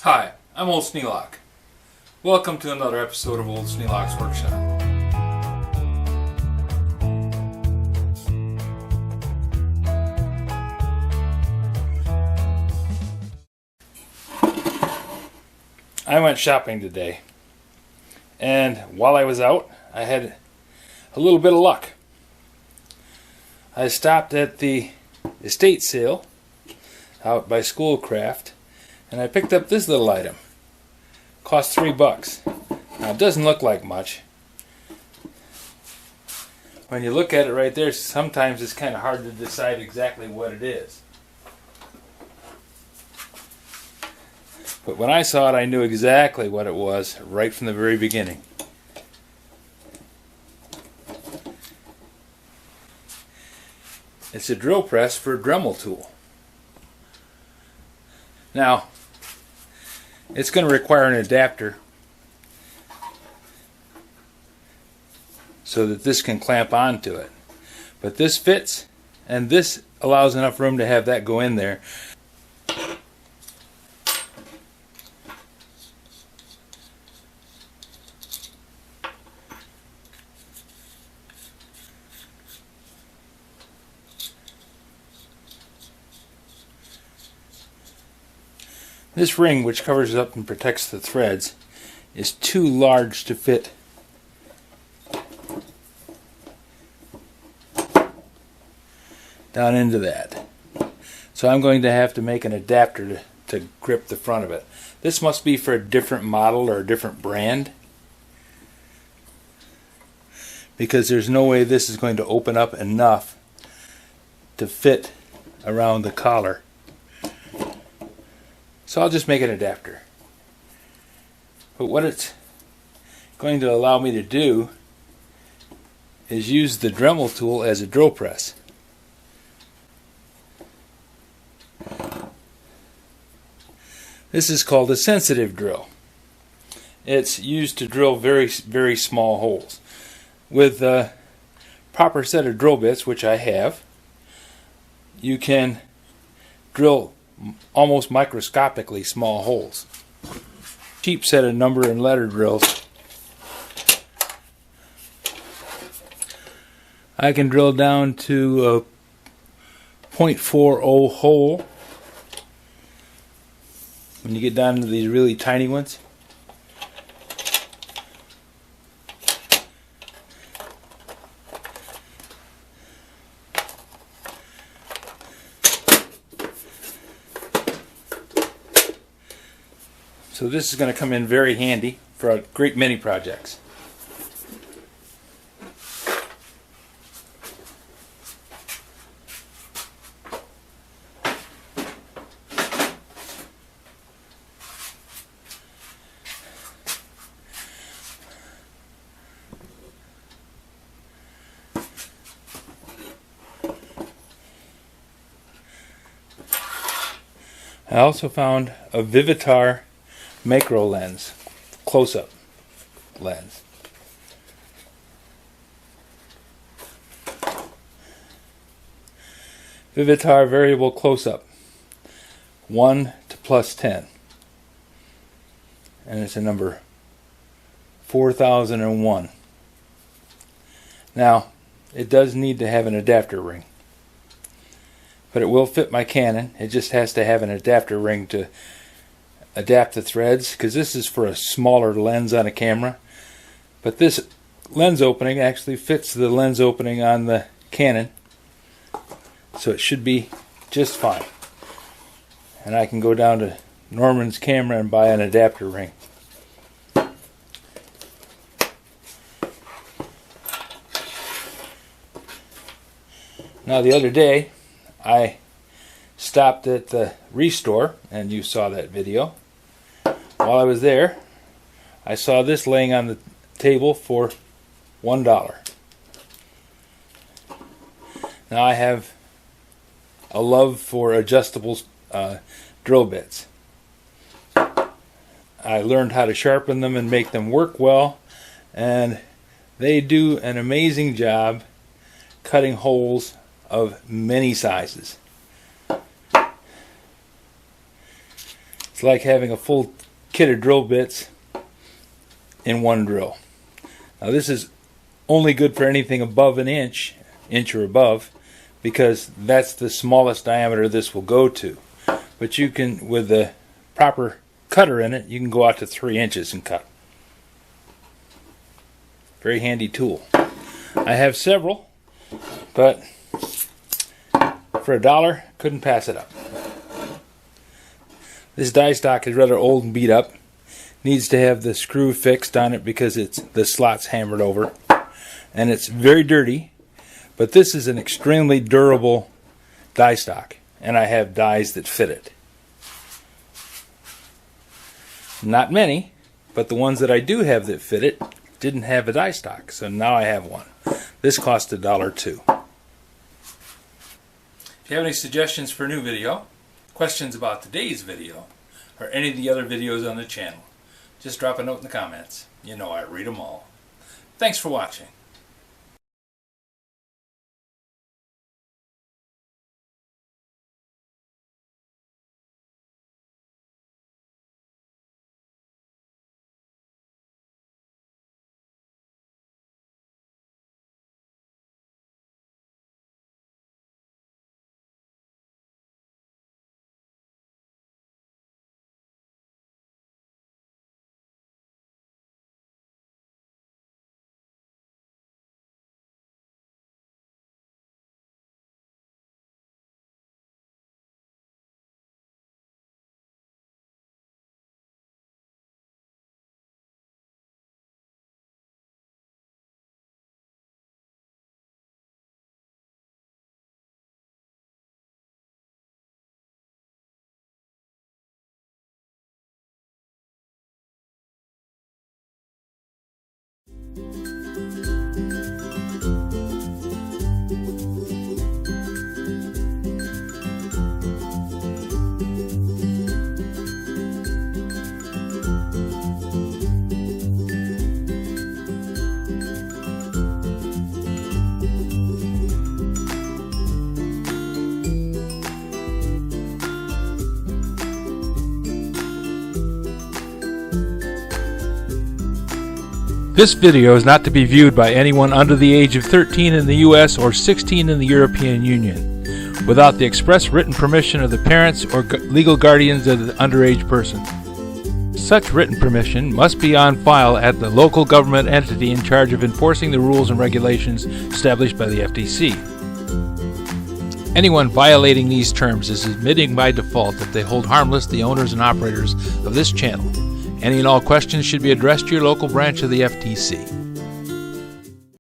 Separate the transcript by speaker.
Speaker 1: Hi, I'm Old Sneelock. Welcome to another episode of Old Sneelock's Workshop. I went shopping today, and while I was out, I had a little bit of luck. I stopped at the estate sale out by Schoolcraft, and I picked up this little item. Cost $3. Now it doesn't look like much. When you look at it right there, sometimes it's kind of hard to decide exactly what it is. But when I saw it, I knew exactly what it was right from the very beginning. It's a drill press for a Dremel tool. Now, it's going to require an adapter so that this can clamp onto it. But this fits, and this allows enough room to have that go in there. This ring, which covers up and protects the threads, is too large to fit down into that. So I'm going to have to make an adapter to grip the front of it. This must be for a different model or a different brand, because there's no way this is going to open up enough to fit around the collar. So I'll just make an adapter. But what it's going to allow me to do is use the Dremel tool as a drill press. This is called a sensitive drill. It's used to drill very, very small holes. With a proper set of drill bits, which I have, you can drill almost microscopically small holes. Cheap set of number and letter drills. I can drill down to a 0.40 hole. When you get down to these really tiny ones, so this is going to come in very handy for a great many projects. I also found a Vivatar macro lens, close-up lens. Vivatar variable close-up, 1 to +10, and it's a number 4001. Now, it does need to have an adapter ring, but it will fit my Canon. It just has to have an adapter ring to adapt the threads, because this is for a smaller lens on a camera. But this lens opening actually fits the lens opening on the Canon, so it should be just fine. And I can go down to Norman's camera and buy an adapter ring. Now, the other day I stopped at the Restore, and you saw that video. While I was there, I saw this laying on the table for $1. Now, I have a love for adjustable drill bits. I learned how to sharpen them and make them work well, and they do an amazing job cutting holes of many sizes. It's like having a full kit of drill bits in one drill. Now this is only good for anything above an inch or above, because that's the smallest diameter this will go to. But you can, with the proper cutter in it, you can go out to 3 inches and cut. Very handy tool. I have several, but for $1, couldn't pass it up. This die stock is rather old and beat up. Needs to have the screw fixed on it because the slot's hammered over. And it's very dirty, but this is an extremely durable die stock, and I have dies that fit it. Not many, but the ones that I do have that fit it didn't have a die stock, so now I have one. This cost $1 too. If you have any suggestions for a new video, questions about today's video, or any of the other videos on the channel, just drop a note in the comments. You know I read them all. Thanks for watching. This video is not to be viewed by anyone under the age of 13 in the U.S. or 16 in the European Union, without the express written permission of the parents or legal guardians of the underage person. Such written permission must be on file at the local government entity in charge of enforcing the rules and regulations established by the FTC. Anyone violating these terms is admitting by default that they hold harmless the owners and operators of this channel. Any and all questions should be addressed to your local branch of the FTC.